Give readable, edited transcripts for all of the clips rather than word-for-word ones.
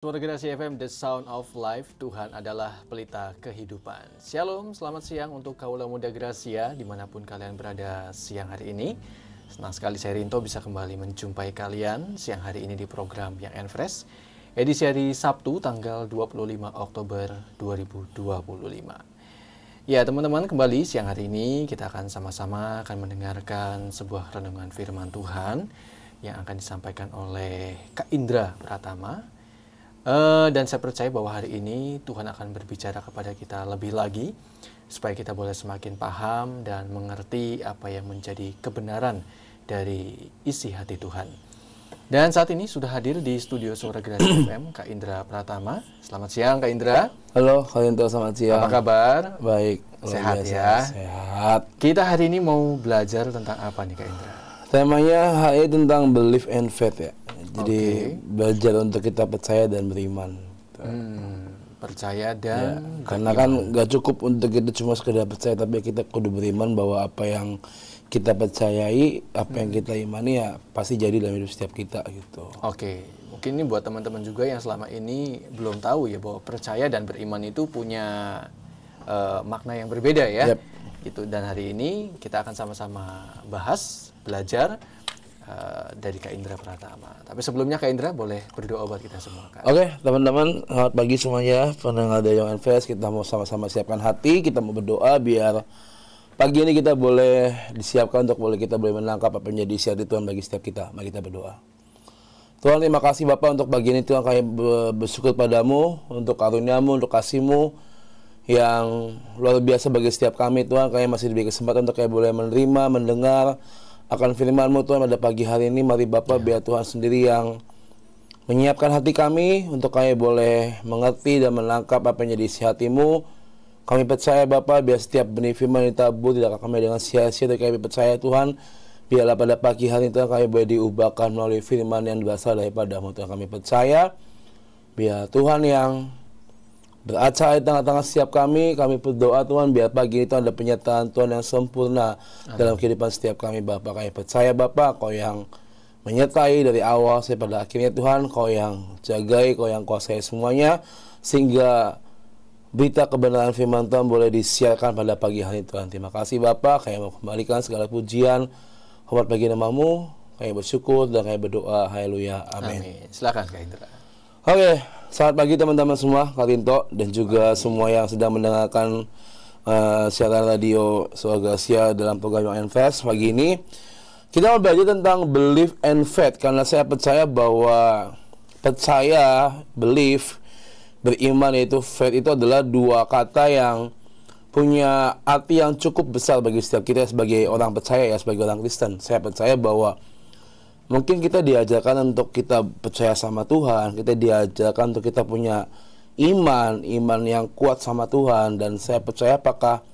Suara Generasi FM, The Sound of Life, Tuhan adalah pelita kehidupan. Shalom, selamat siang untuk kaula muda Gracia, dimanapun kalian berada siang hari ini. Senang sekali saya Rinto bisa kembali menjumpai kalian siang hari ini di program Young and Fresh, edisi hari Sabtu, tanggal 25 Oktober 2025. Ya teman-teman, kembali siang hari ini kita akan sama-sama mendengarkan sebuah renungan firman Tuhan yang akan disampaikan oleh Kak Indra Pratama. Dan saya percaya bahwa hari ini Tuhan akan berbicara kepada kita lebih lagi supaya kita boleh semakin paham dan mengerti apa yang menjadi kebenaran dari isi hati Tuhan. Dan saat ini sudah hadir di studio Suara Generasi FM Kak Indra Pratama. Selamat siang Kak Indra. Halo Kak Indra, selamat siang. Apa kabar? Baik. Sehat ya? Sehat. Kita hari ini mau belajar tentang apa nih Kak Indra? Temanya hari tentang belief and faith ya. Jadi belajar untuk kita percaya dan beriman. Percaya dan karena kan gak cukup untuk kita cuma sekedar percaya, tapi kita kudu beriman bahwa apa yang kita percayai, apa yang kita imani ya pasti jadi dalam hidup setiap kita gitu. Oke, mungkin ini buat teman-teman juga yang selama ini belum tahu ya bahwa percaya dan beriman itu punya makna yang berbeda ya. Gitu. Dan hari ini kita akan sama-sama bahas, belajar dari Kak Indra Pratama. Tapi sebelumnya Kak Indra boleh berdoa buat kita semua Kak. Oke, teman-teman, selamat pagi semuanya. Pendengar dari Young and Fresh, kita mau sama-sama siapkan hati, kita mau berdoa biar pagi ini kita boleh disiapkan untuk kita boleh menangkap apa yang menjadi isi hati Tuhan bagi setiap kita. Mari kita berdoa. Tuhan, terima kasih Bapak untuk pagi ini Tuhan, kami bersyukur padamu untuk karunia-Mu, untuk kasih-Mu yang luar biasa bagi setiap kami Tuhan. Kami masih diberi kesempatan untuk kami boleh menerima, mendengar akan firman-Mu Tuhan pada pagi hari ini. Mari Bapak biar Tuhan sendiri yang menyiapkan hati kami untuk kami boleh mengerti dan menangkap apa yang jadi isi hati-Mu. Kami percaya Bapak biar setiap benih firman ditabur tidak akan kami dengan sia-sia, tapi kami percaya Tuhan biarlah pada pagi hari ini Tuhan kami boleh diubahkan melalui firman yang berasal daripada-Mu Tuhan. Kami percaya biar Tuhan yang beracara di tengah-tengah setiap kami berdoa Tuhan biar pagi itu ada penyertaan Tuhan yang sempurna dalam kehidupan setiap kami Bapak. Kami percaya Bapak Kau yang menyertai dari awal sampai pada akhirnya Tuhan, Kau yang jagai, Kau yang kuasai semuanya, sehingga berita kebenaran firman Tuhan boleh disiarkan pada pagi hari Tuhan. Terima kasih Bapak, kami mau kembalikan segala pujian, hormat bagi nama-Mu, kami bersyukur dan kami berdoa, haleluya, amin. Silakan Kak Indra. Oke, selamat pagi teman-teman semua, Kak Rinto dan juga semua yang sedang mendengarkan siaran radio Suara Gracia dalam program Young and Fresh. Pagi ini kita mau belajar tentang belief and faith, karena saya percaya bahwa percaya, belief, beriman yaitu faith itu adalah dua kata yang punya arti yang cukup besar bagi setiap kita sebagai orang percaya ya, sebagai orang Kristen. Saya percaya bahwa mungkin kita diajarkan untuk kita percaya sama Tuhan, kita diajarkan untuk kita punya iman yang kuat sama Tuhan. Dan saya percaya apakah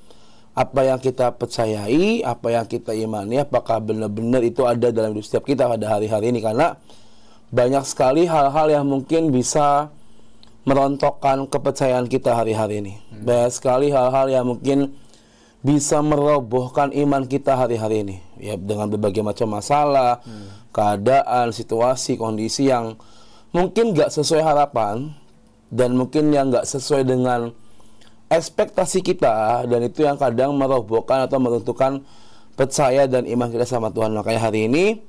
apa yang kita percayai, apa yang kita imani, apakah benar-benar itu ada dalam hidup setiap kita pada hari-hari ini. Karena banyak sekali hal-hal yang mungkin bisa merontokkan kepercayaan kita hari-hari ini. Banyak sekali hal-hal yang mungkin bisa merobohkan iman kita hari-hari ini ya, dengan berbagai macam masalah, keadaan, situasi, kondisi yang mungkin gak sesuai harapan dan mungkin yang gak sesuai dengan ekspektasi kita, dan itu yang kadang merobohkan atau meruntuhkan percaya dan iman kita sama Tuhan. Makanya hari ini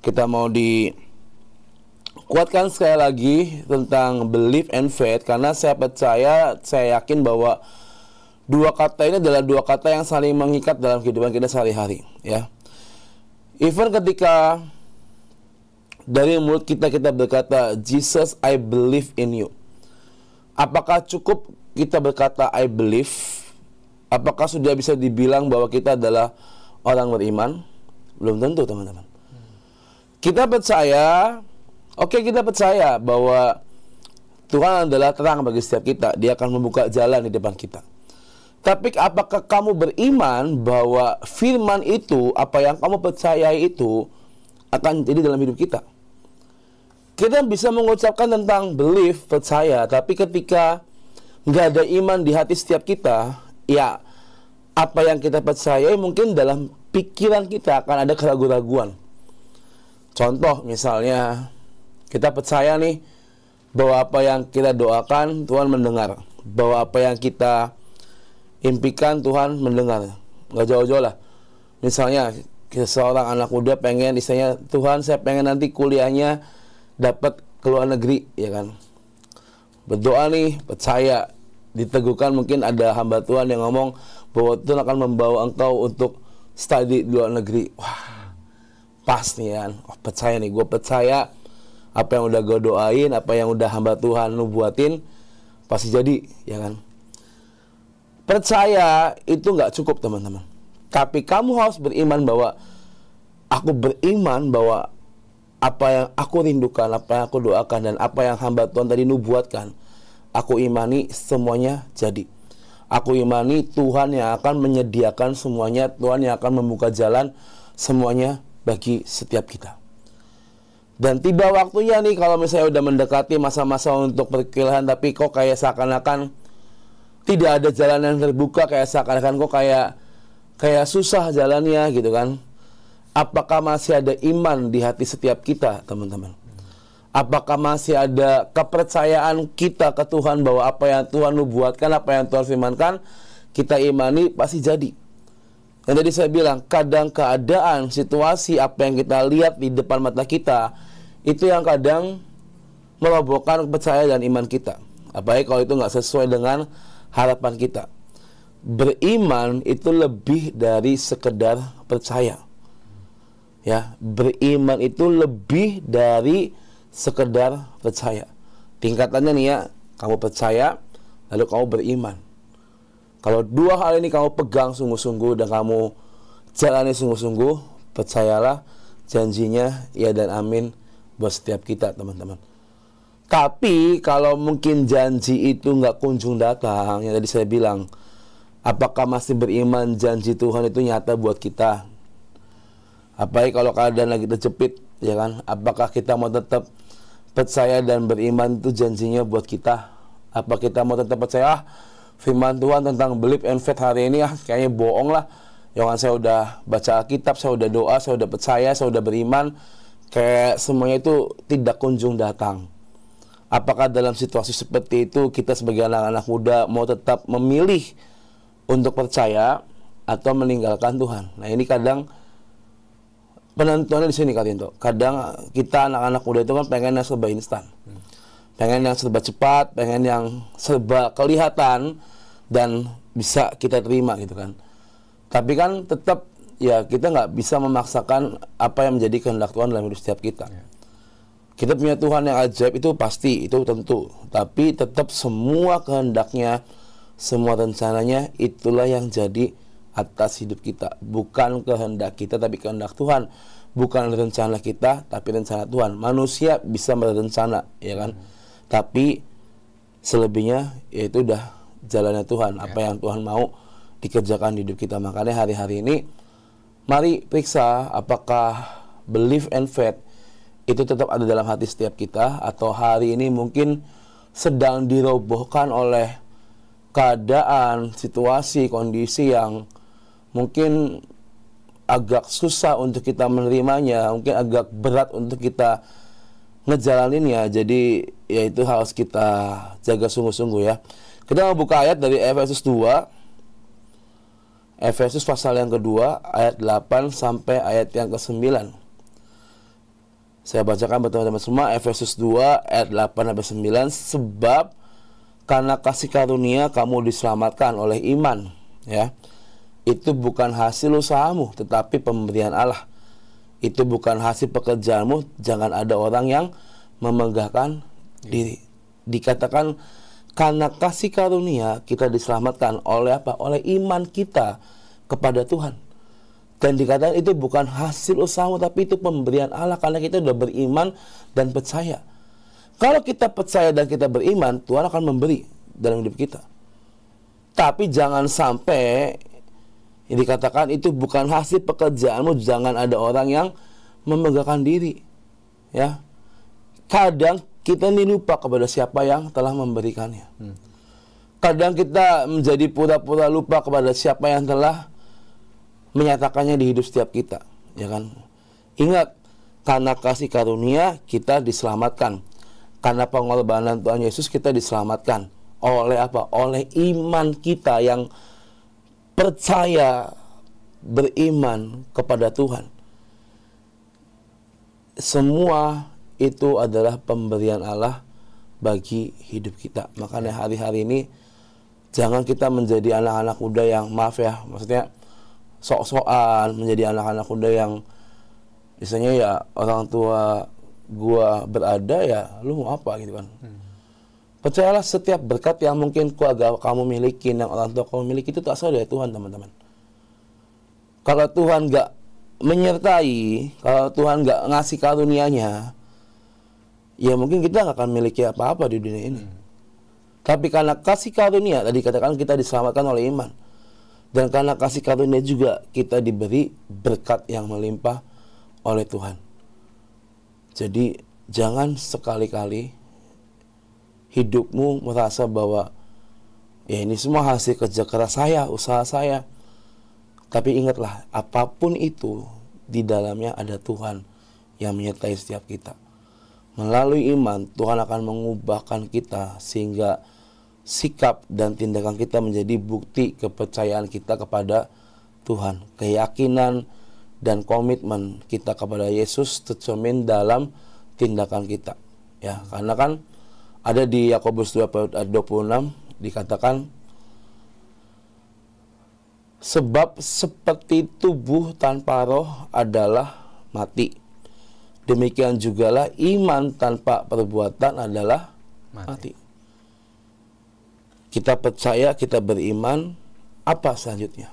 kita mau dikuatkan sekali lagi tentang belief and faith, karena saya percaya, saya yakin bahwa dua kata ini adalah dua kata yang saling mengikat dalam kehidupan kita sehari-hari ya. Even ketika dari mulut kita berkata, Jesus, I believe in you. Apakah cukup kita berkata I believe? Apakah sudah bisa dibilang bahwa kita adalah orang beriman? Belum tentu teman-teman. Kita percaya, kita percaya bahwa Tuhan adalah terang bagi setiap kita. Dia akan membuka jalan di depan kita. Tapi apakah kamu beriman bahwa firman itu, apa yang kamu percayai itu akan jadi dalam hidup kita? Kita bisa mengucapkan tentang belief, percaya, tapi ketika nggak ada iman di hati setiap kita, ya apa yang kita percayai mungkin dalam pikiran kita akan ada keraguan-raguan. Contoh misalnya, kita percaya nih bahwa apa yang kita doakan Tuhan mendengar, bahwa apa yang kita impikan Tuhan mendengar. Nggak jauh-jauh lah. Misalnya seorang anak muda pengen, istilahnya, Tuhan saya pengen nanti kuliahnya dapat ke luar negeri, ya kan. Berdoa nih, percaya, diteguhkan. Mungkin ada hamba Tuhan yang ngomong bahwa Tuhan akan membawa engkau untuk studi di luar negeri. Wah, pas nih kan. Oh, percaya nih, gue percaya apa yang udah gue doain, apa yang udah hamba Tuhan nubuatin pasti jadi, ya kan. Percaya itu nggak cukup, teman-teman. Tapi kamu harus beriman bahwa aku beriman bahwa apa yang aku rindukan, apa yang aku doakan, dan apa yang hamba Tuhan tadi nubuatkan, aku imani semuanya jadi. Aku imani Tuhan yang akan menyediakan semuanya, Tuhan yang akan membuka jalan semuanya bagi setiap kita. Dan tiba waktunya nih, kalau misalnya udah mendekati masa-masa untuk perkuliahan, tapi kok kayak seakan-akan tidak ada jalan yang terbuka, kayak seakan-akan kok kayak susah jalannya gitu kan. Apakah masih ada iman di hati setiap kita, teman-teman? Apakah masih ada kepercayaan kita ke Tuhan bahwa apa yang Tuhan nubuatkan, apa yang Tuhan firmankan, kita imani pasti jadi. Dan tadi saya bilang, kadang keadaan, situasi, apa yang kita lihat di depan mata kita, itu yang kadang merobohkan kepercayaan dan iman kita. Apalagi kalau itu nggak sesuai dengan harapan kita. Beriman itu lebih dari sekedar percaya. Ya, beriman itu lebih dari sekedar percaya. Tingkatannya nih ya, kamu percaya, lalu kamu beriman. Kalau dua hal ini kamu pegang sungguh-sungguh dan kamu jalani sungguh-sungguh, percayalah janjinya ya dan amin buat setiap kita, teman-teman. Tapi kalau mungkin janji itu nggak kunjung datang, yang tadi saya bilang, apakah masih beriman janji Tuhan itu nyata buat kita? Apalagi kalau keadaan lagi terjepit, ya kan? Apakah kita mau tetap percaya dan beriman itu janjinya buat kita? Apa kita mau tetap percaya, firman Tuhan tentang believe and faith hari ini kayaknya bohong lah. Yang saya udah baca Alkitab, saya udah doa, saya udah percaya, saya udah beriman, kayak semuanya itu tidak kunjung datang. Apakah dalam situasi seperti itu kita sebagai anak-anak muda mau tetap memilih untuk percaya atau meninggalkan Tuhan? Nah, ini kadang penentuannya di sini, Kak Tinto. Kadang kita anak-anak muda itu kan pengen yang serba instan, pengen yang serba cepat, pengen yang serba kelihatan dan bisa kita terima gitu kan. Tapi kan tetap ya kita nggak bisa memaksakan apa yang menjadi kehendak Tuhan dalam hidup setiap kita. Kita punya Tuhan yang ajaib, itu pasti, itu tentu. Tapi tetap semua kehendaknya, semua rencananya, itulah yang jadi atas hidup kita. Bukan kehendak kita, tapi kehendak Tuhan. Bukan rencana kita, tapi rencana Tuhan. Manusia bisa berencana, ya kan? Tapi selebihnya, ya itu udah jalannya Tuhan. Apa yang Tuhan mau dikerjakan di hidup kita. Makanya hari-hari ini, mari periksa apakah belief and faith itu tetap ada dalam hati setiap kita, atau hari ini mungkin sedang dirobohkan oleh keadaan, situasi, kondisi yang mungkin agak susah untuk kita menerimanya, mungkin agak berat untuk kita ngejalaninnya. Jadi ya itu harus kita jaga sungguh-sungguh ya. Kita mau buka ayat dari Efesus 2, Efesus pasal yang kedua, ayat 8 sampai ayat yang ke-9. Saya bacakan buat teman-teman semua. Efesus 2 ayat 8 sampai 9. Sebab karena kasih karunia kamu diselamatkan oleh iman, ya. Itu bukan hasil usahamu, tetapi pemberian Allah. Itu bukan hasil pekerjaanmu. Jangan ada orang yang memegahkan diri. Dikatakan karena kasih karunia kita diselamatkan oleh apa? Oleh iman kita kepada Tuhan. Dan dikatakan itu bukan hasil usahamu, tapi itu pemberian Allah karena kita sudah beriman dan percaya. Kalau kita percaya dan kita beriman, Tuhan akan memberi dalam hidup kita. Tapi jangan sampai dikatakan itu bukan hasil pekerjaanmu, jangan ada orang yang memegahkan diri. Ya. Kadang kita ini lupa kepada siapa yang telah memberikannya. Kadang kita menjadi pura-pura lupa kepada siapa yang telah menyatakannya di hidup setiap kita, ya kan? Ingat, karena kasih karunia kita diselamatkan. Karena pengorbanan Tuhan Yesus kita diselamatkan. Oleh apa? Oleh iman kita yang percaya, beriman kepada Tuhan. Semua itu adalah pemberian Allah bagi hidup kita. Makanya hari-hari ini jangan kita menjadi anak-anak muda yang, maaf ya, maksudnya sok-sokan, menjadi anak-anak muda yang misalnya ya orang tua gua berada ya lu mau apa gitu kan. Percayalah setiap berkat yang mungkin keluarga kamu miliki, yang orang tua kamu miliki itu asal dari Tuhan, teman-teman. Kalau Tuhan gak menyertai, kalau Tuhan gak ngasih karunia-Nya, ya mungkin kita gak akan miliki apa-apa di dunia ini. Tapi karena kasih karunia, tadi katakan kita diselamatkan oleh iman. Dan karena kasih karunia juga kita diberi berkat yang melimpah oleh Tuhan. Jadi jangan sekali-kali hidupmu merasa bahwa ya ini semua hasil kerja keras saya, usaha saya. Tapi ingatlah, apapun itu di dalamnya ada Tuhan yang menyertai setiap kita. Melalui iman Tuhan akan mengubahkan kita sehingga sikap dan tindakan kita menjadi bukti kepercayaan kita kepada Tuhan. Keyakinan dan komitmen kita kepada Yesus tercermin dalam tindakan kita. Ya, karena kan ada di Yakobus 2:26 dikatakan, sebab seperti tubuh tanpa roh adalah mati, demikian jugalah iman tanpa perbuatan adalah mati. Kita percaya, kita beriman, apa selanjutnya?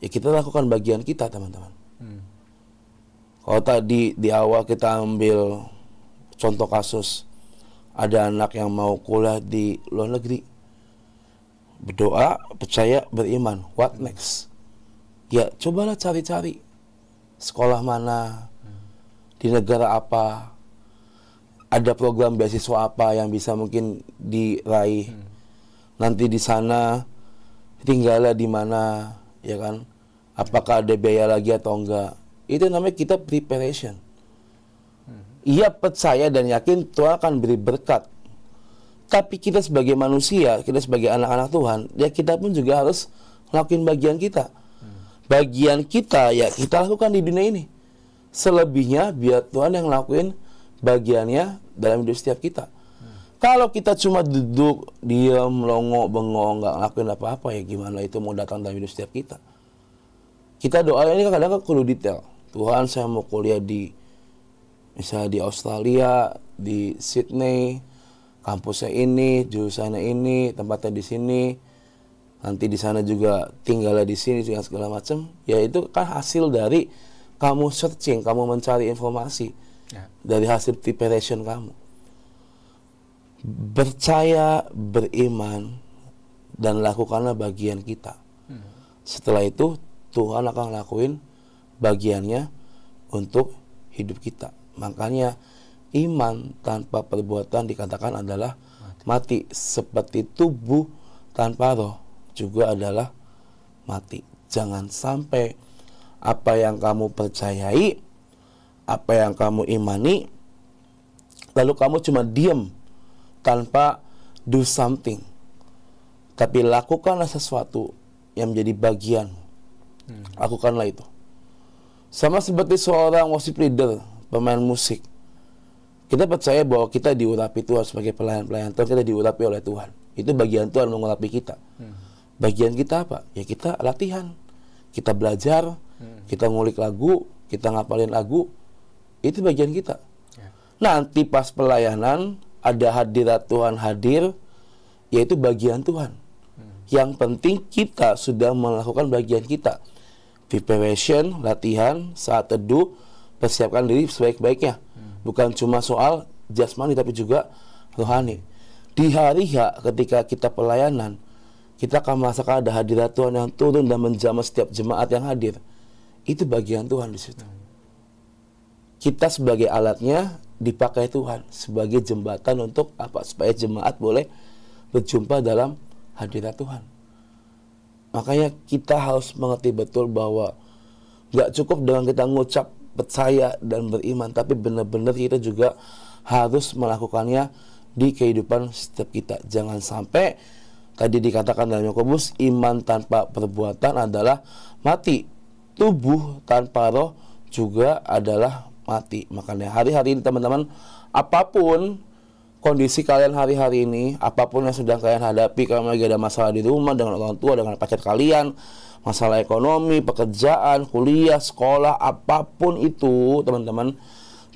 Ya kita lakukan bagian kita, teman-teman. Kalau tadi di awal kita ambil contoh kasus, ada anak yang mau kuliah di luar negeri, berdoa, percaya, beriman. What next? Ya cobalah cari-cari sekolah mana, di negara apa, ada program beasiswa apa yang bisa mungkin diraih. Nanti di sana tinggalnya di mana, ya kan? Apakah ada biaya lagi atau enggak? Itu namanya kita preparation. Ia percaya dan yakin Tuhan akan beri berkat. Tapi kita sebagai manusia, kita sebagai anak-anak Tuhan, ya kita pun juga harus lakuin bagian kita. Bagian kita ya kita lakukan di dunia ini. Selebihnya biar Tuhan yang lakuin bagiannya dalam hidup setiap kita. Kalau kita cuma duduk, diam, melongo, bengong, nggak ngelakuin apa-apa, ya gimana itu mau datang dalam hidup setiap kita. Kita doa ini kadang-kadang perlu detail. Tuhan, saya mau kuliah misalnya di Australia, di Sydney, kampusnya ini, jurusannya ini, tempatnya di sini, nanti di sana juga tinggalnya di sini, dengan segala macam. Ya itu kan hasil dari kamu searching, kamu mencari informasi dari hasil preparation kamu. Percaya, beriman, dan lakukanlah bagian kita. Setelah itu Tuhan akan lakuin bagiannya untuk hidup kita. Makanya iman tanpa perbuatan dikatakan adalah mati. Seperti tubuh tanpa roh juga adalah mati. Jangan sampai apa yang kamu percayai, apa yang kamu imani, lalu kamu cuma diam tanpa do something. Tapi lakukanlah sesuatu yang menjadi bagian. Lakukanlah itu. Sama seperti seorang worship leader, pemain musik. Kita percaya bahwa kita diurapi Tuhan sebagai pelayan-pelayan Tuhan, kita diurapi oleh Tuhan. Itu bagian Tuhan mengurapi kita. Bagian kita apa? Ya kita latihan. Kita belajar, kita ngulik lagu, kita ngapalin lagu. Itu bagian kita. Nanti pas pelayanan ada hadirat Tuhan hadir, yaitu bagian Tuhan. Yang penting kita sudah melakukan bagian kita. Preparation, latihan, saat teduh, persiapkan diri sebaik-baiknya. Bukan cuma soal jasmani tapi juga rohani. Di hari H ketika kita pelayanan, kita akan merasakan ada hadirat Tuhan yang turun dan menjamah setiap jemaat yang hadir. Itu bagian Tuhan di situ. Kita sebagai alatnya dipakai Tuhan sebagai jembatan untuk apa? Supaya jemaat boleh berjumpa dalam hadirat Tuhan. Makanya kita harus mengerti betul bahwa gak cukup dengan kita ngucap percaya dan beriman, tapi benar-benar kita juga harus melakukannya di kehidupan setiap kita. Jangan sampai tadi dikatakan dalam Yakobus, iman tanpa perbuatan adalah mati. Tubuh tanpa roh juga adalah mati. Makanya hari-hari ini teman-teman, apapun kondisi kalian hari-hari ini, apapun yang sedang kalian hadapi, kalau lagi ada masalah di rumah, dengan orang tua, dengan pacar kalian, masalah ekonomi, pekerjaan, kuliah, sekolah, apapun itu teman-teman,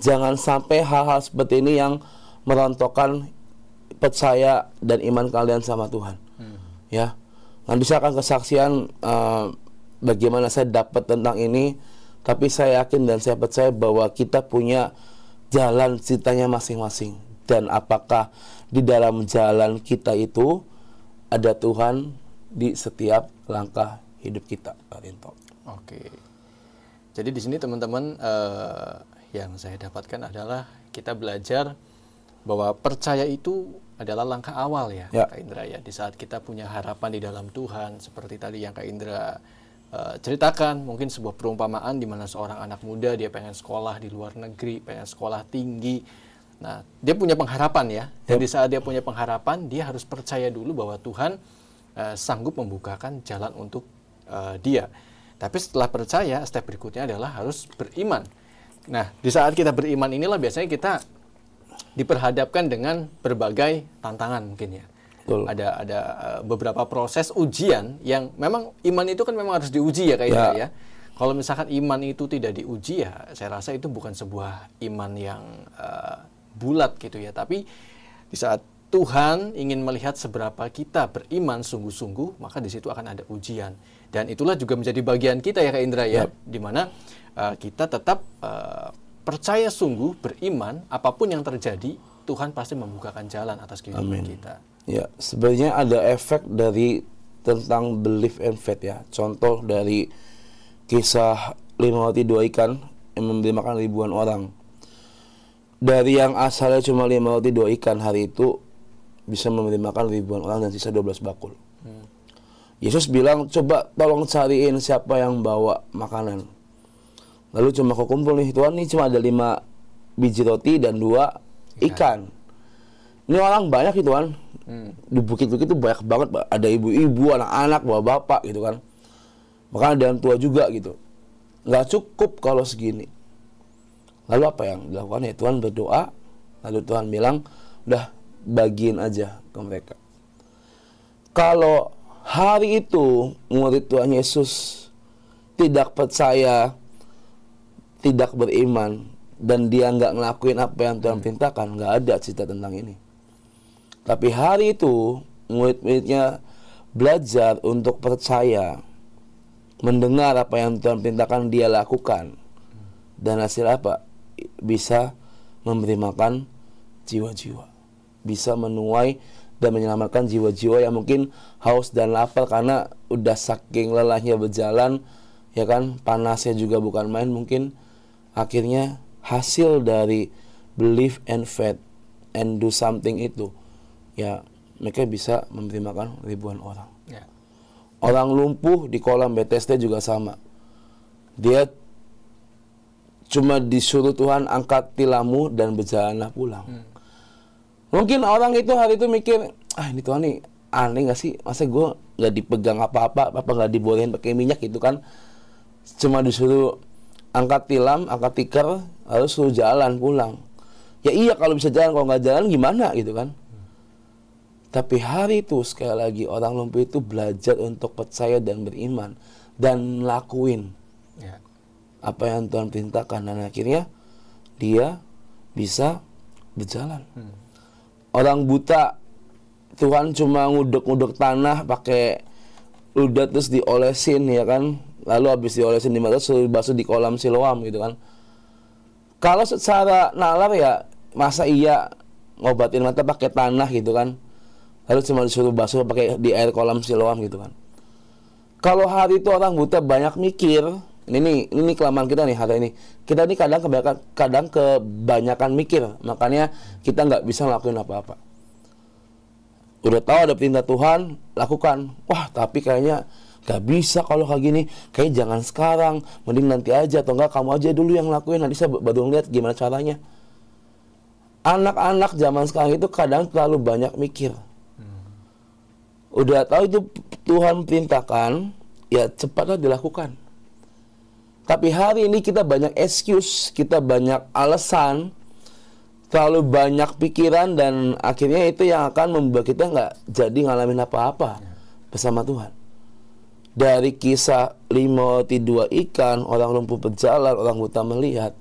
jangan sampai hal-hal seperti ini yang merontokkan percaya dan iman kalian sama Tuhan. Ya, nanti saya akan kesaksian bagaimana saya dapat tentang ini, tapi saya yakin dan saya percaya bahwa kita punya jalan ceritanya masing-masing. Dan apakah di dalam jalan kita itu ada Tuhan di setiap langkah hidup kita, Pak Rinto. Oke. Jadi di sini teman-teman, yang saya dapatkan adalah kita belajar bahwa percaya itu adalah langkah awal ya, Kak Indra ya. Di saat kita punya harapan di dalam Tuhan, seperti tadi yang Kak Indra ceritakan, mungkin sebuah perumpamaan di mana seorang anak muda dia pengen sekolah di luar negeri, pengen sekolah tinggi. Nah, dia punya pengharapan ya. Dan di saat dia punya pengharapan, dia harus percaya dulu bahwa Tuhan sanggup membukakan jalan untuk dia. Tapi setelah percaya, step berikutnya adalah harus beriman. Nah, di saat kita beriman inilah biasanya kita diperhadapkan dengan berbagai tantangan mungkin ya. Ada beberapa proses ujian yang memang iman itu kan memang harus diuji ya Kak Indra ya. Kalau misalkan iman itu tidak diuji ya, saya rasa itu bukan sebuah iman yang bulat gitu ya. Tapi di saat Tuhan ingin melihat seberapa kita beriman sungguh-sungguh, maka di situ akan ada ujian. Dan itulah juga menjadi bagian kita ya Kak Indra ya, di mana kita tetap percaya sungguh, beriman, apapun yang terjadi, Tuhan pasti membukakan jalan atas kehidupan kita. Ya, sebenarnya ada efek dari tentang belief and faith ya. Contoh dari kisah 5 roti 2 ikan yang memberi makan ribuan orang. Dari yang asalnya cuma 5 roti 2 ikan, hari itu bisa memberi makan ribuan orang dan sisa 12 bakul. Yesus bilang, coba tolong cariin siapa yang bawa makanan. Lalu cuma kumpul nih, Tuhan, nih cuma ada 5 biji roti dan 2 ikan. Ini orang banyak gitu kan. Di bukit-bukit itu banyak banget, ada ibu-ibu, anak-anak, bapak-bapak gitu kan. Bahkan ada yang tua juga gitu. Nggak cukup kalau segini. Lalu apa yang dilakukan ya? Tuhan berdoa, lalu Tuhan bilang, udah bagiin aja ke mereka. Kalau hari itu murid Tuhan Yesus tidak percaya, tidak beriman, dan dia nggak ngelakuin apa yang Tuhan perintahkan, nggak ada cerita tentang ini. Tapi hari itu murid-muridnya belajar untuk percaya, mendengar apa yang Tuhan perintahkan, dia lakukan, dan hasil apa? Bisa memberi makan jiwa-jiwa, bisa menuai dan menyelamatkan jiwa-jiwa yang mungkin haus dan lapar karena udah saking lelahnya berjalan, ya kan, panasnya juga bukan main. Mungkin akhirnya hasil dari believe and faith and do something itu, ya mereka bisa memberi makan ribuan orang. Orang lumpuh di kolam Bethesda juga sama. Dia cuma disuruh Tuhan, angkat tilammu dan berjalanlah pulang. Mungkin orang itu hari itu mikir, ini Tuhan nih aneh gak sih? Masa gue gak dipegang apa-apa, apa gak dibolehin pakai minyak gitu kan? Cuma disuruh angkat tilam, angkat tikar, lalu suruh jalan pulang. Ya iya kalau bisa jalan, kalau nggak jalan gimana gitu kan? Tapi hari itu sekali lagi orang lumpuh itu belajar untuk percaya dan beriman dan lakuin apa yang Tuhan perintahkan, dan akhirnya dia bisa berjalan. Orang buta Tuhan cuma nguduk-nguduk tanah pakai ludah terus diolesin ya kan, lalu habis diolesin di mata suruh basuh di kolam Siloam gitu kan. Kalau secara nalar ya masa iya ngobatin mata pakai tanah gitu kan, lalu cuma disuruh basuh pakai di air kolam Siloam gitu kan. Kalau hari itu orang buta banyak mikir, ini kelemahan kita nih hari ini. Kita ini kadang kebanyakan mikir, makanya kita nggak bisa ngelakuin apa-apa. Udah tahu ada perintah Tuhan, lakukan. Wah, tapi kayaknya nggak bisa kalau kayak gini. Kayaknya jangan sekarang, mending nanti aja, atau enggak kamu aja dulu yang lakuin, nanti saya baru ngeliat gimana caranya. anak-anak zaman sekarang itu kadang terlalu banyak mikir. Udah tahu itu Tuhan perintahkan, ya cepatlah dilakukan. Tapi hari ini kita banyak excuse, kita banyak alasan, terlalu banyak pikiran, dan akhirnya itu yang akan membuat kita nggak jadi ngalamin apa-apa bersama Tuhan. Dari kisah 5 roti 2 ikan, orang lumpuh berjalan, orang buta melihat,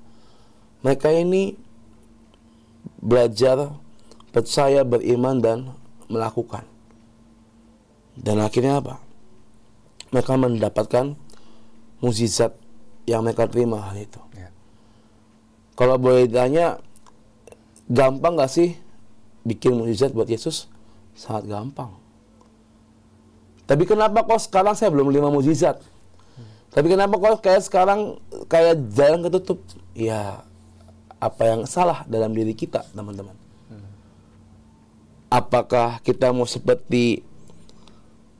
mereka ini belajar, percaya, beriman, dan melakukan. Dan akhirnya apa? Mereka mendapatkan mukjizat yang mereka terima hal itu. Kalau boleh ditanya, gampang gak sih bikin mukjizat buat Yesus? Sangat gampang. Tapi kenapa kok sekarang saya belum 5 mukjizat? Tapi kenapa kok kayak sekarang kayak jalan ketutup? Ya, apa yang salah dalam diri kita, teman-teman? Apakah kita mau seperti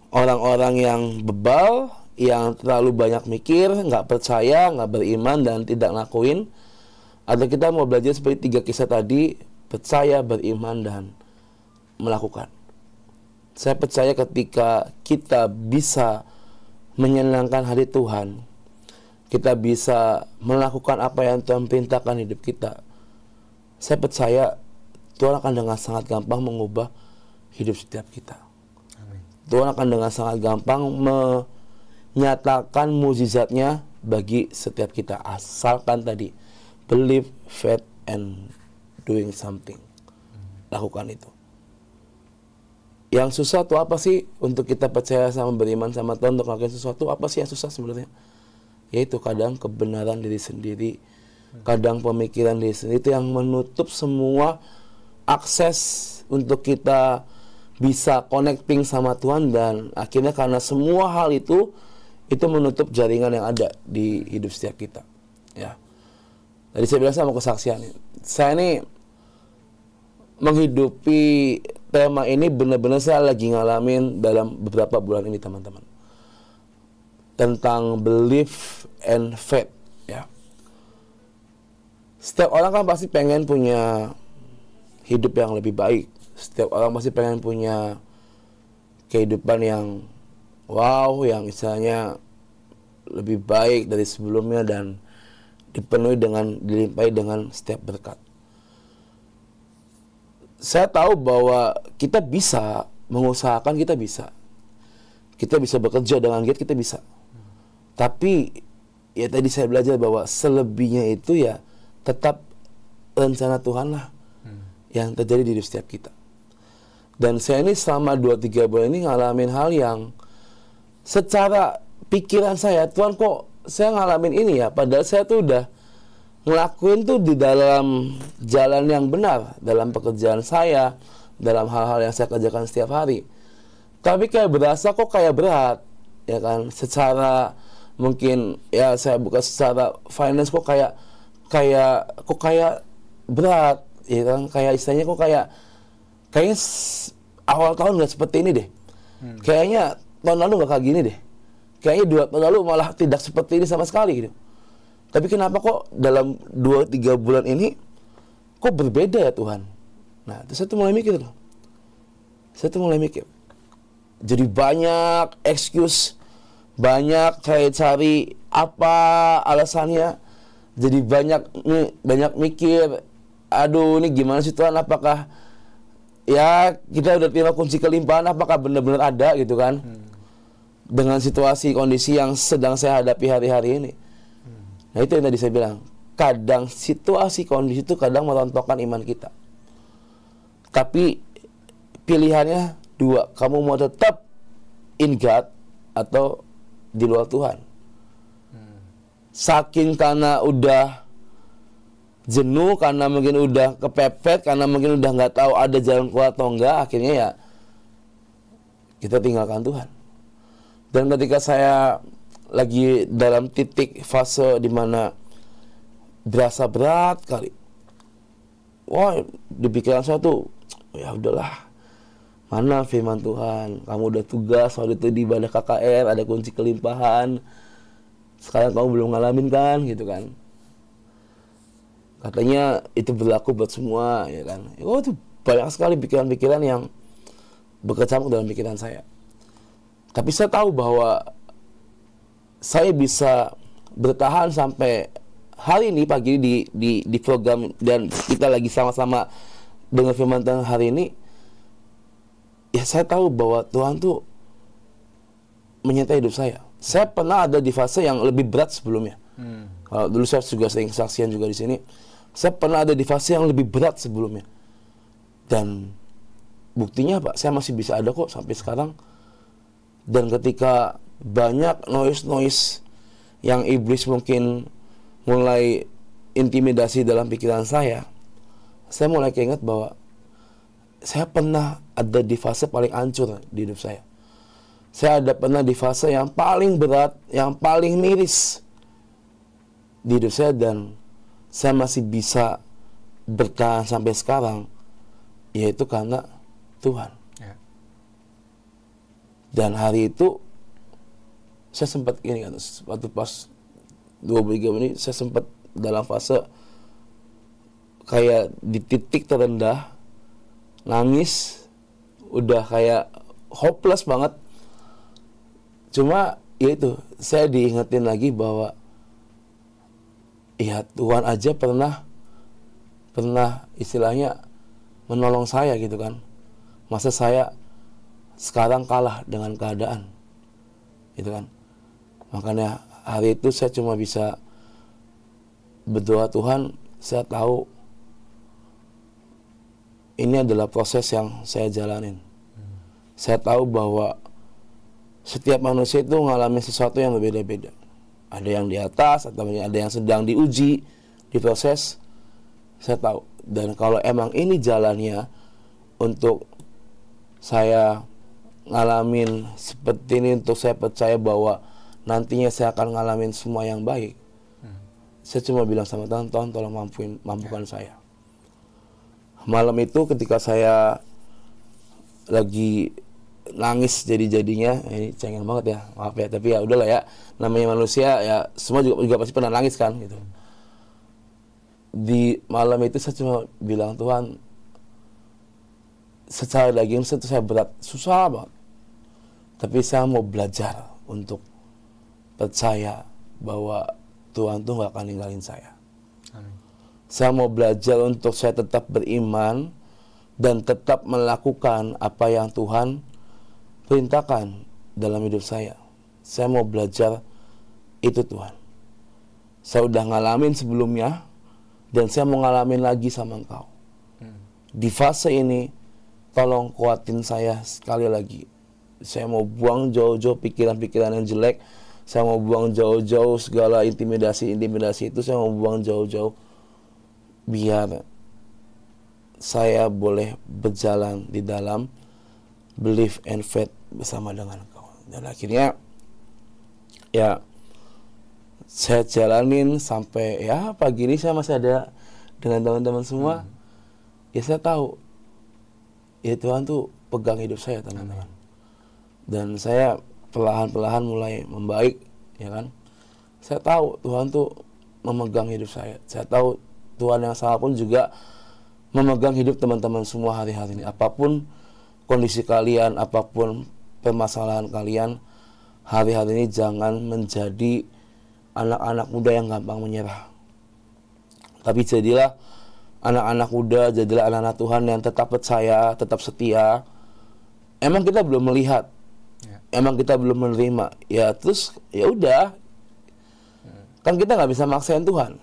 orang-orang yang bebal, yang terlalu banyak mikir, nggak percaya, nggak beriman, dan tidak ngelakuin? Atau kita mau belajar seperti 3 kisah tadi, percaya, beriman, dan melakukan? Saya percaya ketika kita bisa menyenangkan hati Tuhan, kita bisa melakukan apa yang Tuhan perintahkan hidup kita, saya percaya Tuhan akan dengan sangat gampang mengubah hidup setiap kita. Amin. Tuhan akan dengan sangat gampang menyatakan mukjizatnya bagi setiap kita, asalkan tadi believe, faith, and doing something. Lakukan itu. Yang susah tuh apa sih untuk kita percaya sama beriman sama Tuhan, untuk melakukan sesuatu? Apa sih yang susah sebenarnya? Yaitu kadang kebenaran diri sendiri, kadang pemikiran diri sendiri, itu yang menutup semua akses untuk kita bisa connecting sama Tuhan. Dan akhirnya karena semua hal itu menutup jaringan yang ada di hidup setiap kita. Ya. Tadi saya bilang sama kesaksian, saya ini menghidupi tema ini benar-benar saya lagi ngalamin dalam beberapa bulan ini, teman-teman. Tentang belief and faith, ya. Setiap orang kan pasti pengen punya hidup yang lebih baik. Setiap orang pasti pengen punya kehidupan yang wow, yang istilahnya lebih baik dari sebelumnya dan dipenuhi dengan, dilimpahi dengan setiap berkat. Saya tahu bahwa kita bisa mengusahakan, kita bisa bekerja dengan giat, kita bisa. Tapi ya tadi saya belajar bahwa selebihnya itu ya tetap rencana Tuhan lah yang terjadi di hidup setiap kita. Dan saya ini selama 2-3 bulan ini ngalamin hal yang secara pikiran saya, Tuhan kok saya ngalamin ini ya, padahal saya tuh udah ngelakuin tuh di dalam jalan yang benar, dalam pekerjaan saya, dalam hal-hal yang saya kerjakan setiap hari. Tapi kayak berasa kok kayak berat, ya kan? Secara mungkin ya saya buka secara finance kok kayak berat, ya kan? Kayak istilahnya kok kayaknya awal tahun nggak seperti ini deh. Kayaknya tahun lalu nggak kayak gini deh. Kayaknya 2 tahun lalu malah tidak seperti ini sama sekali gitu. Tapi kenapa kok dalam 2-3 bulan ini kok berbeda ya Tuhan? Nah, terus saya tuh mulai mikir tuh. Jadi banyak excuse, banyak cari apa alasannya. Jadi banyak mikir, aduh ini gimana sih Tuhan, apakah ya kita udah terima kunci kelimpahan, apakah benar-benar ada gitu kan? Dengan situasi kondisi yang sedang saya hadapi hari-hari ini. Nah itu yang tadi saya bilang, kadang situasi kondisi itu kadang merontokkan iman kita. Tapi pilihannya 2, kamu mau tetap in God atau di luar Tuhan. Saking karena udah jenuh, karena mungkin udah kepepet, karena mungkin udah nggak tahu ada jalan keluar atau enggak, akhirnya ya kita tinggalkan Tuhan. Dan ketika saya lagi dalam titik fase dimana berasa berat kali, wah di pikiran saya tuh ya udahlah, mana firman Tuhan, kamu udah tugas waktu itu di ibadah KKR, ada kunci kelimpahan, sekarang kamu belum ngalamin kan gitu kan. Katanya itu berlaku buat semua, ya kan. Oh, itu banyak sekali pikiran-pikiran yang berkecamuk dalam pikiran saya. Tapi saya tahu bahwa saya bisa bertahan sampai hari ini, pagi ini di program, dan kita lagi sama-sama dengar firman Tuhan hari ini. Ya, saya tahu bahwa Tuhan tuh menyertai hidup saya. Saya pernah ada di fase yang lebih berat sebelumnya. Kalau dulu saya juga sering kesaksian juga di sini. Saya pernah ada di fase yang lebih berat sebelumnya. Dan buktinya Pak, saya masih bisa ada kok sampai sekarang. Dan ketika banyak noise yang iblis mungkin mulai intimidasi dalam pikiran saya mulai keinget bahwa saya pernah ada di fase paling hancur di hidup saya. Saya ada pernah di fase yang paling berat, yang paling miris di hidup saya, dan saya masih bisa bertahan sampai sekarang, yaitu karena Tuhan. Ya. Dan hari itu saya sempat ini kan, waktu pas 23 menit saya sempat dalam fase kayak di titik terendah, nangis, udah kayak hopeless banget. Cuma ya itu, saya diingetin lagi bahwa ya Tuhan aja pernah istilahnya menolong saya gitu kan. Masa saya sekarang kalah dengan keadaan gitu kan. Makanya hari itu saya cuma bisa berdoa, Tuhan, saya tahu ini adalah proses yang saya jalanin. Saya tahu bahwa setiap manusia itu mengalami sesuatu yang berbeda-beda. Ada yang di atas, atau ada yang sedang diuji, diproses. Saya tahu. Dan kalau emang ini jalannya untuk saya ngalamin seperti ini, untuk saya percaya bahwa nantinya saya akan ngalamin semua yang baik. Saya cuma bilang sama Tuhan, Tuhan tolong mampukan saya. Malam itu ketika saya lagi nangis jadi-jadinya, ini cengeng banget ya, maaf ya, tapi ya udahlah ya, namanya manusia ya, semua juga pasti pernah nangis kan gitu. Di malam itu saya cuma bilang, Tuhan, secara daging saya berat, susah banget, tapi saya mau belajar untuk percaya bahwa Tuhan tuh gak akan ninggalin saya. Amin. Saya mau belajar untuk saya tetap beriman dan tetap melakukan apa yang Tuhan perintahkan dalam hidup saya. Saya mau belajar itu, Tuhan. Saya udah ngalamin sebelumnya, dan saya mau ngalamin lagi sama Engkau. Di fase ini, tolong kuatin saya sekali lagi. Saya mau buang jauh-jauh pikiran-pikiran yang jelek. Saya mau buang jauh-jauh segala intimidasi itu. Saya mau buang jauh-jauh, biar saya boleh berjalan di dalam belief and faith bersama dengan Engkau. Dan akhirnya ya saya jalanin sampai ya pagi ini saya masih ada dengan teman-teman semua. Ya saya tahu ya Tuhan tuh pegang hidup saya, teman-teman. Dan saya perlahan-perlahan mulai membaik, ya kan. Saya tahu Tuhan tuh memegang hidup saya. Saya tahu Tuhan yang sama pun juga memegang hidup teman-teman semua hari-hari ini. Apapun kondisi kalian, apapun permasalahan kalian, hari-hari ini jangan menjadi anak-anak muda yang gampang menyerah. Tapi jadilah anak-anak muda, jadilah anak-anak Tuhan yang tetap percaya, tetap setia. Emang kita belum melihat, emang kita belum menerima, ya terus ya udah. Kan kita nggak bisa maksain Tuhan.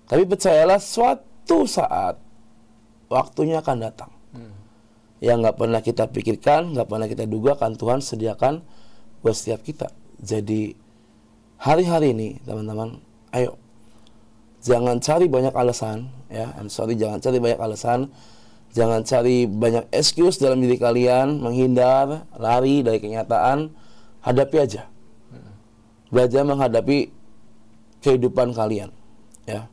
Tapi percayalah, suatu saat waktunya akan datang. Yang nggak pernah kita pikirkan, nggak pernah kita duga, kan Tuhan sediakan buat setiap kita. Jadi hari-hari ini teman-teman, ayo jangan cari banyak alasan, ya. Jangan cari banyak alasan, jangan cari banyak excuse dalam diri kalian, menghindar, lari dari kenyataan. Hadapi aja, belajar menghadapi kehidupan kalian, ya.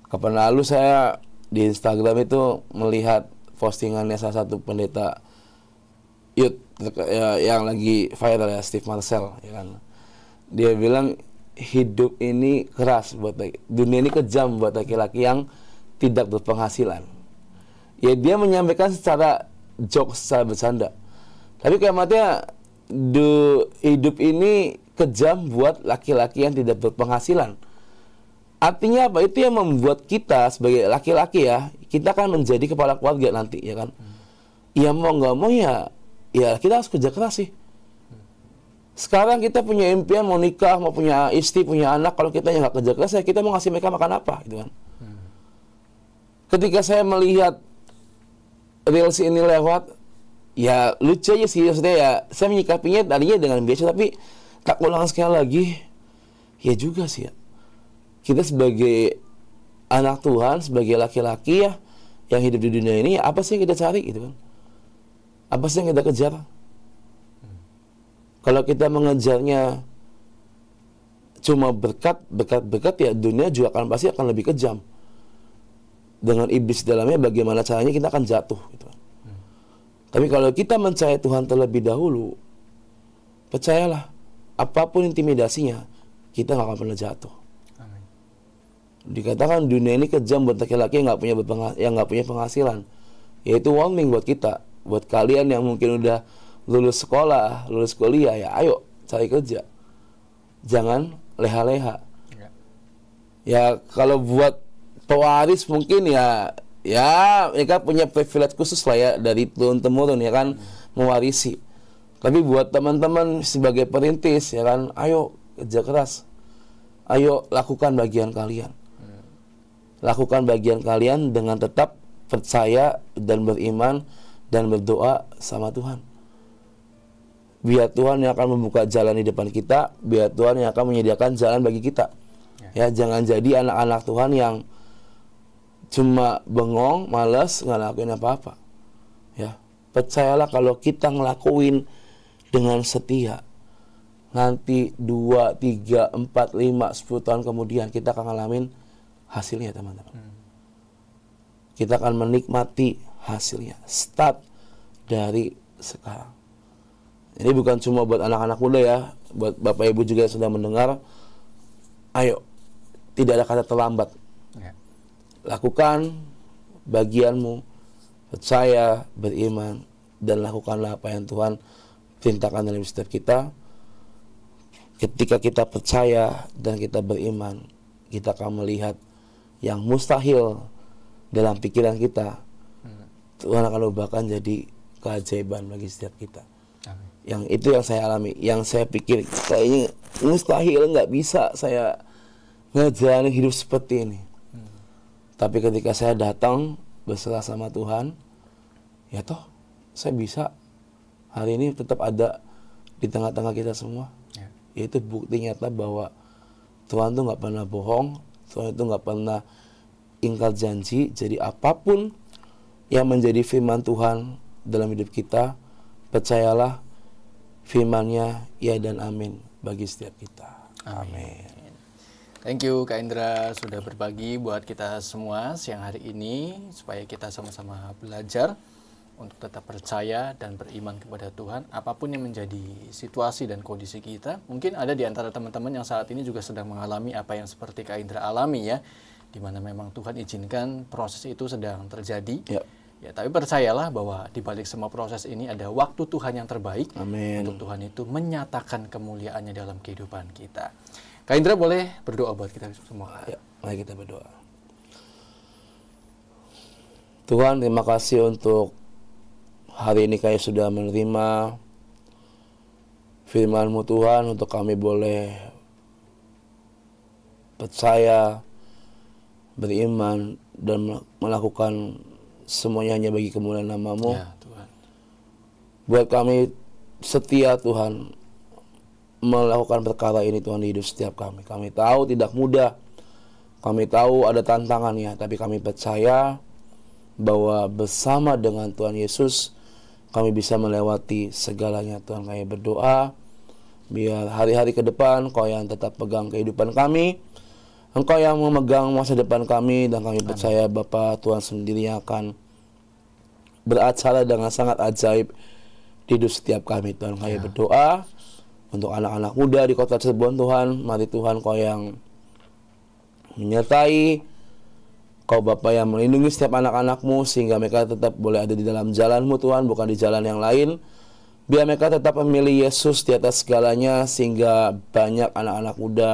Kapan lalu saya di Instagram itu melihat postingannya salah satu pendeta youth yang lagi viral, ya, Steve Marcel, ya kan. Dia bilang hidup ini keras buat dunia ini kejam buat laki-laki yang tidak berpenghasilan. Ya dia menyampaikan secara jokes, secara bercanda. Tapi kalimatnya hidup ini kejam buat laki-laki yang tidak berpenghasilan. Artinya apa? Itu yang membuat kita sebagai laki-laki ya, kita kan menjadi kepala keluarga nanti ya kan. Ya mau nggak mau ya kita harus kerja keras sih. Sekarang kita punya impian mau nikah, mau punya istri, punya anak. Kalau kita nggak kerja keras, ya kita mau ngasih mereka makan apa, gitu kan? Ketika saya melihat reels ini lewat, ya lucu aja sih, maksudnya ya saya menyikapinya tadinya dengan biasa, tapi tak ulang sekali lagi, ya juga sih ya. Kita sebagai anak Tuhan, sebagai laki-laki ya, yang hidup di dunia ini, apa sih yang kita cari, gitu kan? Apa sih yang kita kejar? Kalau kita mengejarnya cuma berkat, ya dunia juga pasti akan lebih kejam. Dengan iblis dalamnya, bagaimana caranya kita akan jatuh. Gitu. Tapi kalau kita mencari Tuhan terlebih dahulu, percayalah, apapun intimidasinya, kita nggak akan pernah jatuh. Amin. Dikatakan dunia ini kejam buat laki-laki yang nggak punya penghasilan. Yaitu warning buat kita, buat kalian yang mungkin udah lulus sekolah, lulus kuliah, ya ayo cari kerja. Jangan leha-leha. Ya kalau buat pewaris mungkin ya mereka punya privilege khusus lah ya dari turun-temurun ya kan, mewarisi. Tapi buat teman-teman sebagai perintis ya kan, ayo kerja keras. Ayo lakukan bagian kalian. Lakukan bagian kalian dengan tetap percaya dan beriman dan berdoa sama Tuhan. Biar Tuhan yang akan membuka jalan di depan kita, biar Tuhan yang akan menyediakan jalan bagi kita. Ya, jangan jadi anak-anak Tuhan yang cuma bengong, malas, nggak lakuin apa-apa. Ya, percayalah kalau kita ngelakuin dengan setia, nanti 2, 3, 4, 5, 10 tahun kemudian kita akan ngalamin hasilnya, teman-teman. Kita akan menikmati hasilnya. Start dari sekarang. Ini bukan cuma buat anak-anak muda ya, buat bapak ibu juga yang sedang mendengar. Ayo, tidak ada kata terlambat. Lakukan bagianmu, percaya, beriman, dan lakukanlah apa yang Tuhan perintahkan dalam setiap kita. Ketika kita percaya dan kita beriman, kita akan melihat yang mustahil dalam pikiran kita. Tuhan akan ubahkan jadi keajaiban bagi setiap kita. Yang itu yang saya alami, yang saya pikir kayaknya mustahil, nggak bisa saya ngejalanin hidup seperti ini. Tapi ketika saya datang berserah sama Tuhan, ya toh saya bisa hari ini tetap ada di tengah-tengah kita semua. Itu bukti nyata bahwa Tuhan tuh nggak pernah bohong, Tuhan itu nggak pernah ingkar janji. Jadi apapun yang menjadi firman Tuhan dalam hidup kita, percayalah firman-Nya ya dan amin bagi setiap kita. Amin. Thank you Kak Indra sudah berbagi buat kita semua siang hari ini, supaya kita sama-sama belajar untuk tetap percaya dan beriman kepada Tuhan apapun yang menjadi situasi dan kondisi kita. Mungkin ada di antara teman-teman yang saat ini juga sedang mengalami apa yang seperti Kak Indra alami ya, di mana memang Tuhan izinkan proses itu sedang terjadi. Ya, tapi percayalah bahwa di balik semua proses ini ada waktu Tuhan yang terbaik. Amin. Untuk Tuhan itu menyatakan kemuliaannya dalam kehidupan kita. Kak Indra boleh berdoa buat kita semua. Ya, mari kita berdoa. Tuhan, terima kasih untuk hari ini kami sudah menerima firman-Mu Tuhan, untuk kami boleh percaya, beriman, dan melakukan semuanya hanya bagi kemuliaan nama-Mu. Ya, Tuhan. Buat kami setia Tuhan melakukan perkara ini Tuhan di hidup setiap kami. Kami tahu tidak mudah, kami tahu ada tantangannya, tapi kami percaya bahwa bersama dengan Tuhan Yesus kami bisa melewati segalanya. Tuhan, kami berdoa biar hari-hari ke depan Engkau yang tetap pegang kehidupan kami, Engkau yang memegang masa depan kami, dan kami percaya Bapa Tuhan sendiri yang akan beracara dengan sangat ajaib di hidup setiap kami. Tuhan, kami berdoa Untuk anak-anak muda di kota Cirebon Tuhan, mari Tuhan Kau yang menyertai, Kau Bapa yang melindungi setiap anak-anak-Mu sehingga mereka tetap boleh ada di dalam jalan-Mu Tuhan, bukan di jalan yang lain. Biar mereka tetap memilih Yesus di atas segalanya sehingga banyak anak-anak muda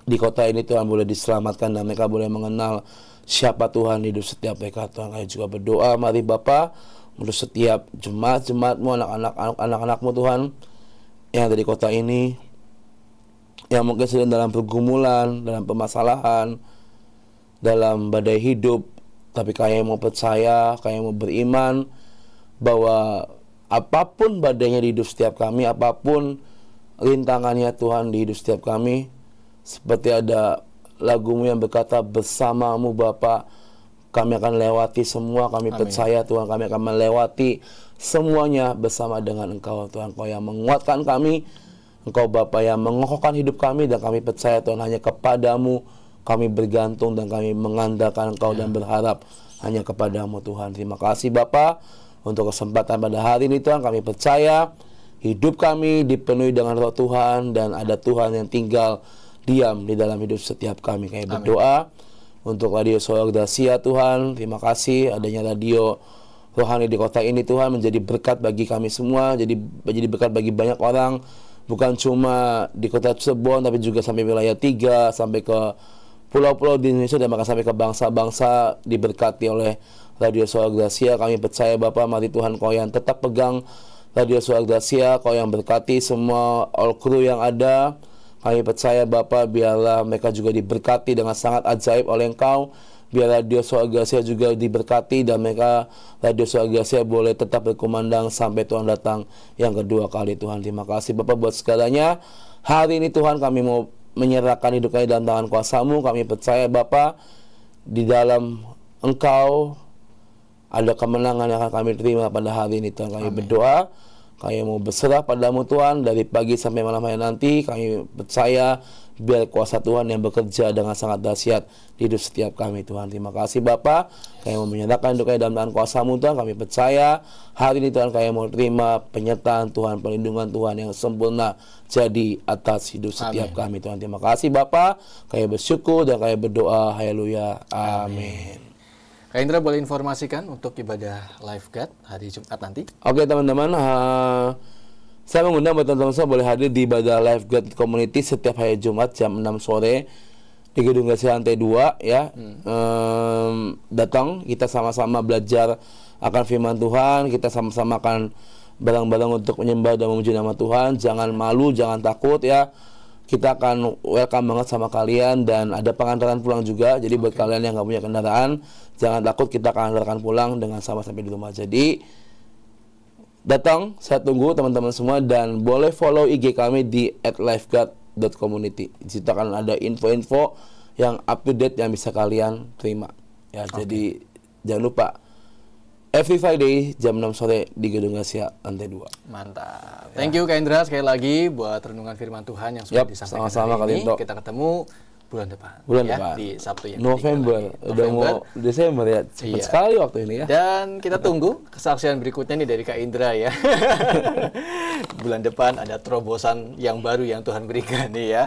di kota ini Tuhan boleh diselamatkan dan mereka boleh mengenal siapa Tuhan hidup setiap mereka. Tuhan, kami juga berdoa, mari Bapa, untuk setiap jemaat-jemaat-Mu, anak-anak-Mu Tuhan yang ada di kota ini, yang mungkin sedang dalam pergumulan, dalam permasalahan, dalam badai hidup, tapi kami mau percaya, kami mau beriman bahwa apapun badainya di hidup setiap kami, apapun rintangannya Tuhan di hidup setiap kami, seperti ada lagu-Mu yang berkata, bersama-Mu Bapa kami akan lewati semua. Kami percaya Tuhan, kami akan melewati semuanya bersama dengan Engkau Tuhan. Engkau yang menguatkan kami, Engkau Bapa yang mengokohkan hidup kami, dan kami percaya Tuhan hanya kepadamu kami bergantung dan kami mengandalkan Engkau dan berharap hanya kepadamu Tuhan. Terima kasih Bapa untuk kesempatan pada hari ini Tuhan. Kami percaya hidup kami dipenuhi dengan Roh Tuhan dan ada Tuhan yang tinggal diam di dalam hidup setiap kami. Kami berdoa untuk Radio Suara Gracia Tuhan. Terima kasih adanya radio rohani di kota ini Tuhan, menjadi berkat bagi kami semua, jadi berkat bagi banyak orang, bukan cuma di kota Cirebon tapi juga sampai wilayah 3, sampai ke pulau-pulau di Indonesia dan bahkan sampai ke bangsa-bangsa diberkati oleh Radio Suara Gracia. Kami percaya Bapak, mari Tuhan Kau yang tetap pegang Radio Suara Gracia, Kau yang berkati semua all crew yang ada. Kami percaya Bapak, biarlah mereka juga diberkati dengan sangat ajaib oleh Engkau. Biar Radio Suara Gracia juga diberkati dan mereka Radio Suara Gracia boleh tetap berkumandang sampai Tuhan datang yang kedua kali Tuhan. Terima kasih Bapak buat segalanya. Hari ini Tuhan kami mau menyerahkan hidup kami dalam tangan kuasa-Mu. Kami percaya Bapak, di dalam Engkau ada kemenangan yang akan kami terima pada hari ini Tuhan. Kami berdoa, kami mau berserah padamu Tuhan dari pagi sampai malam hari nanti. Kami percaya biar kuasa Tuhan yang bekerja dengan sangat dahsyat di hidup setiap kami Tuhan. Terima kasih Bapa. Kami mau menyerahkan hidup kami dalam tangan kuasa-Mu Tuhan. Kami percaya hari ini Tuhan kami mau terima penyertaan Tuhan, perlindungan Tuhan yang sempurna jadi atas hidup setiap kami Tuhan. Terima kasih Bapa. Kami bersyukur dan kami berdoa. Haleluya. Amin. Kak Indra boleh informasikan untuk ibadah Lifeguard hari Jumat nanti? Oke teman-teman, saya mengundang buat teman-teman semua boleh hadir di ibadah Lifeguard Community setiap hari Jumat jam 6 sore di Gedung Gracia lantai 2 ya. Datang, kita sama-sama belajar akan firman Tuhan, kita sama-sama akan bareng-bareng untuk menyembah dan memuji nama Tuhan. Jangan malu, jangan takut ya. Kita akan welcome banget sama kalian dan ada pengantaran pulang juga. Jadi buat kalian yang nggak punya kendaraan, jangan takut, kita akan antarkan pulang dengan sama sampai di rumah. Jadi datang, saya tunggu teman-teman semua dan boleh follow IG kami di @lifeguard.community. Di situ akan ada info-info yang up to date yang bisa kalian terima. Ya, jadi jangan lupa every Friday jam 6 sore di Gedung Gracia lantai 2. Mantap. Thank you Kak Indra sekali lagi buat renungan firman Tuhan yang sudah disampaikan sama-sama hari ini. Kak Linto. Kita ketemu bulan depan. Depan. Di Sabtu yang November. Udah mau Desember ya. Cepat sekali waktu ini ya. Dan kita tunggu kesaksian berikutnya nih dari Kak Indra ya. Bulan depan ada terobosan yang baru yang Tuhan berikan nih ya.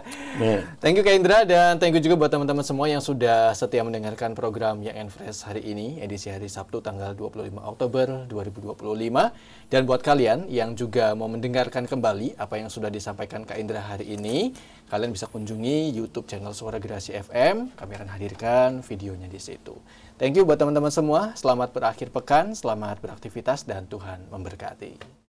Thank you Kak Indra dan thank you juga buat teman-teman semua yang sudah setia mendengarkan program Young and Fresh hari ini, edisi hari Sabtu tanggal 25 Oktober 2025. Dan buat kalian yang juga mau mendengarkan kembali apa yang sudah disampaikan Kak Indra hari ini, kalian bisa kunjungi YouTube channel Suara Gracia FM. Kami akan hadirkan videonya di situ. Thank you buat teman-teman semua. Selamat berakhir pekan, selamat beraktivitas dan Tuhan memberkati.